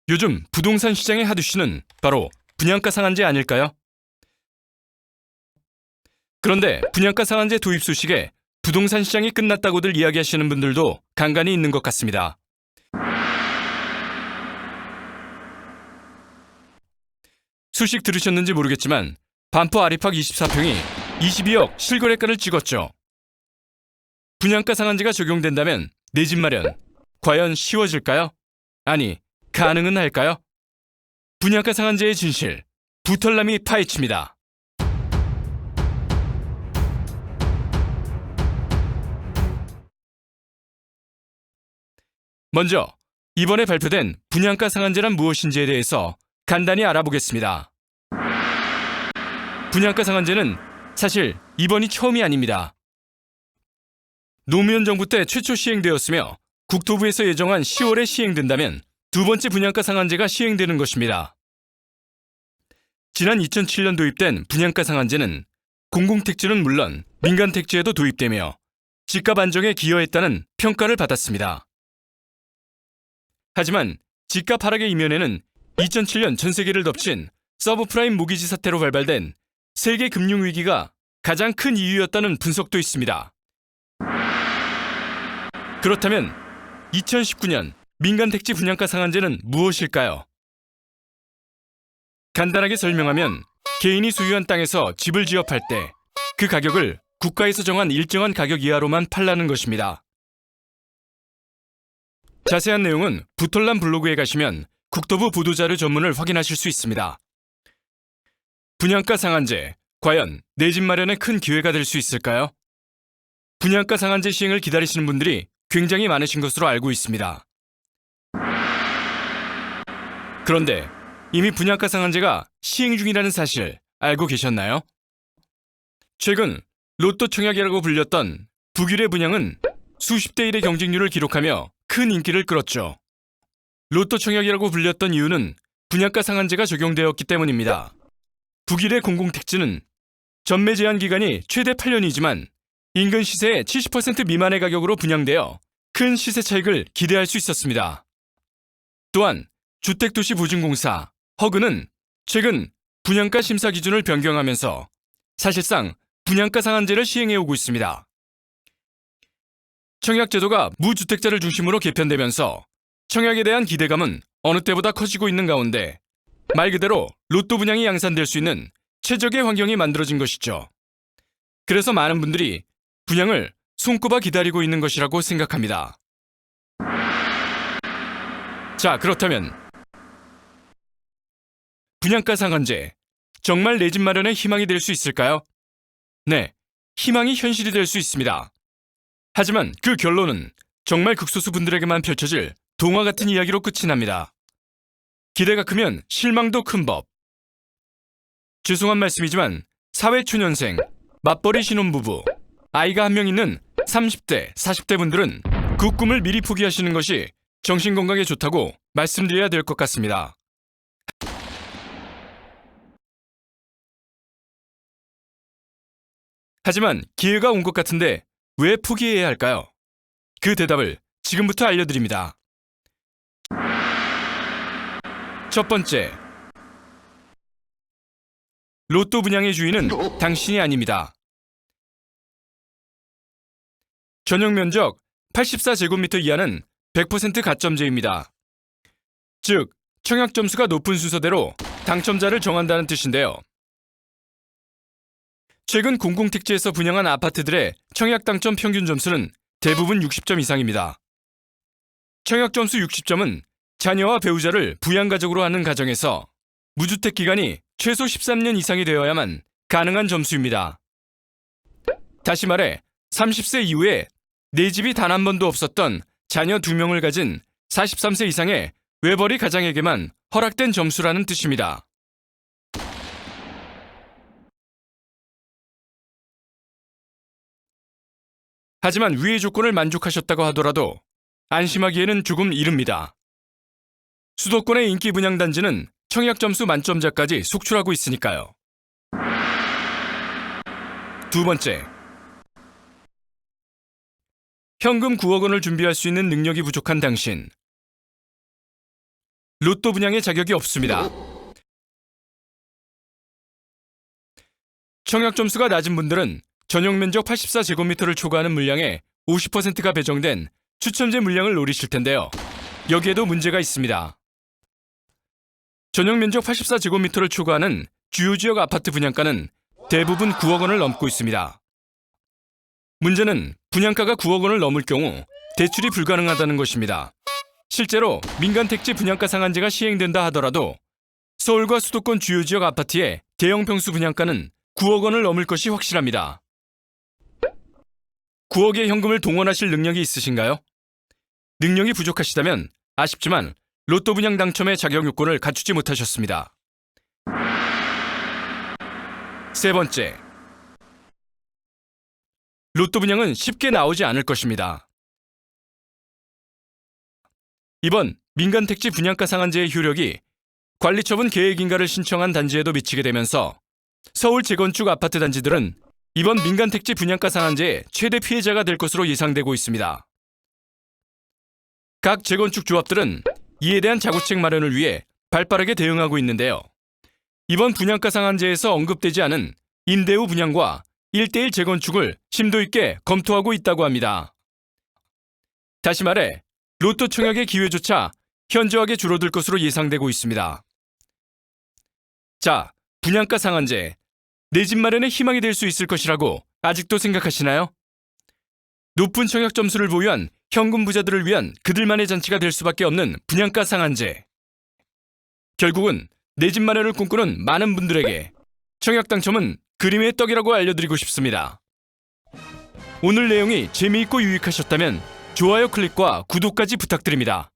요즘 부동산 시장의 핫이슈는 바로 분양가 상한제 아닐까요? 그런데 분양가 상한제 도입 소식에 부동산 시장이 끝났다고들 이야기하시는 분들도 간간히 있는 것 같습니다. 소식 들으셨는지 모르겠지만 반포 아리팍 24평이 22억 실거래가를 찍었죠. 분양가 상한제가 적용된다면 내 집 마련 과연 쉬워질까요? 아니, 가능은 할까요? 분양가 상한제의 진실, 부털남이 파헤칩니다. 먼저 이번에 발표된 분양가 상한제란 무엇인지에 대해서 간단히 알아보겠습니다. 분양가 상한제는 사실 이번이 처음이 아닙니다. 노무현 정부 때 최초 시행되었으며 국토부에서 예정한 10월에 시행된다면 두 번째 분양가 상한제가 시행되는 것입니다. 지난 2007년 도입된 분양가 상한제는 공공택지는 물론 민간택지에도 도입되며 집값 안정에 기여했다는 평가를 받았습니다. 하지만 집값 하락의 이면에는 2007년 전 세계를 덮친 서브프라임 모기지 사태로 발발된 세계 금융위기가 가장 큰 이유였다는 분석도 있습니다. 그렇다면 2019년 민간택지 분양가 상한제는 무엇일까요? 간단하게 설명하면 개인이 소유한 땅에서 집을 지업할 때 그 가격을 국가에서 정한 일정한 가격 이하로만 팔라는 것입니다. 자세한 내용은 부털남 블로그에 가시면 국토부 보도자료 전문을 확인하실 수 있습니다. 분양가 상한제, 과연 내 집 마련에 큰 기회가 될 수 있을까요? 분양가 상한제 시행을 기다리시는 분들이 굉장히 많으신 것으로 알고 있습니다. 그런데 이미 분양가 상한제가 시행 중이라는 사실 알고 계셨나요? 최근 로또 청약이라고 불렸던 북일의 분양은 수십 대 1의 경쟁률을 기록하며 큰 인기를 끌었죠. 로또 청약이라고 불렸던 이유는 분양가 상한제가 적용되었기 때문입니다. 북일의 공공택지는 전매 제한 기간이 최대 8년이지만 인근 시세의 70% 미만의 가격으로 분양되어 큰 시세 차익을 기대할 수 있었습니다. 또한 주택도시보증공사 허그는 최근 분양가 심사 기준을 변경하면서 사실상 분양가 상한제를 시행해오고 있습니다. 청약제도가 무주택자를 중심으로 개편되면서 청약에 대한 기대감은 어느 때보다 커지고 있는 가운데 말 그대로 로또 분양이 양산될 수 있는 최적의 환경이 만들어진 것이죠. 그래서 많은 분들이 분양을 손꼽아 기다리고 있는 것이라고 생각합니다. 자, 그렇다면 분양가 상한제, 정말 내 집 마련의 희망이 될 수 있을까요? 네, 희망이 현실이 될 수 있습니다. 하지만 그 결론은 정말 극소수 분들에게만 펼쳐질 동화 같은 이야기로 끝이 납니다. 기대가 크면 실망도 큰 법. 죄송한 말씀이지만 사회초년생, 맞벌이 신혼부부, 아이가 한 명 있는 30대, 40대 분들은 그 꿈을 미리 포기하시는 것이 정신건강에 좋다고 말씀드려야 될 것 같습니다. 하지만 기회가 온 것 같은데 왜 포기해야 할까요? 그 대답을 지금부터 알려드립니다. 첫 번째, 로또 분양의 주인은 당신이 아닙니다. 전용 면적 84제곱미터 이하는 100% 가점제입니다. 즉, 청약 점수가 높은 순서대로 당첨자를 정한다는 뜻인데요. 최근 공공택지에서 분양한 아파트들의 청약 당첨 평균 점수는 대부분 60점 이상입니다. 청약 점수 60점은 자녀와 배우자를 부양가족으로 하는 가정에서 무주택 기간이 최소 13년 이상이 되어야만 가능한 점수입니다. 다시 말해 30세 이후에 내 집이 단 한 번도 없었던 자녀 2명을 가진 43세 이상의 외벌이 가장에게만 허락된 점수라는 뜻입니다. 하지만 위의 조건을 만족하셨다고 하더라도 안심하기에는 조금 이릅니다. 수도권의 인기 분양 단지는 청약 점수 만점자까지 속출하고 있으니까요. 두 번째, 현금 9억 원을 준비할 수 있는 능력이 부족한 당신. 로또 분양의 자격이 없습니다. 청약 점수가 낮은 분들은 전용 면적 84제곱미터를 초과하는 물량의 50%가 배정된 추첨제 물량을 노리실 텐데요. 여기에도 문제가 있습니다. 전용 면적 84제곱미터를 초과하는 주요 지역 아파트 분양가는 대부분 9억 원을 넘고 있습니다. 문제는 분양가가 9억 원을 넘을 경우 대출이 불가능하다는 것입니다. 실제로 민간택지 분양가 상한제가 시행된다 하더라도 서울과 수도권 주요 지역 아파트의 대형 평수 분양가는 9억 원을 넘을 것이 확실합니다. 9억의 현금을 동원하실 능력이 있으신가요? 능력이 부족하시다면 아쉽지만 로또 분양 당첨의 자격 요건을 갖추지 못하셨습니다. 세 번째, 로또 분양은 쉽게 나오지 않을 것입니다. 이번 민간택지 분양가 상한제의 효력이 관리처분 계획인가를 신청한 단지에도 미치게 되면서 서울 재건축 아파트 단지들은 이번 민간택지 분양가 상한제의 최대 피해자가 될 것으로 예상되고 있습니다. 각 재건축 조합들은 이에 대한 자구책 마련을 위해 발빠르게 대응하고 있는데요. 이번 분양가 상한제에서 언급되지 않은 임대 후 분양과 1:1 재건축을 심도 있게 검토하고 있다고 합니다. 다시 말해 로또 청약의 기회조차 현저하게 줄어들 것으로 예상되고 있습니다. 자, 분양가 상한제, 내 집 마련의 희망이 될 수 있을 것이라고 아직도 생각하시나요? 높은 청약 점수를 보유한 현금 부자들을 위한 그들만의 잔치가 될 수밖에 없는 분양가 상한제. 결국은 내 집 마련을 꿈꾸는 많은 분들에게 청약 당첨은 그림의 떡이라고 알려드리고 싶습니다. 오늘 내용이 재미있고 유익하셨다면 좋아요 클릭과 구독까지 부탁드립니다.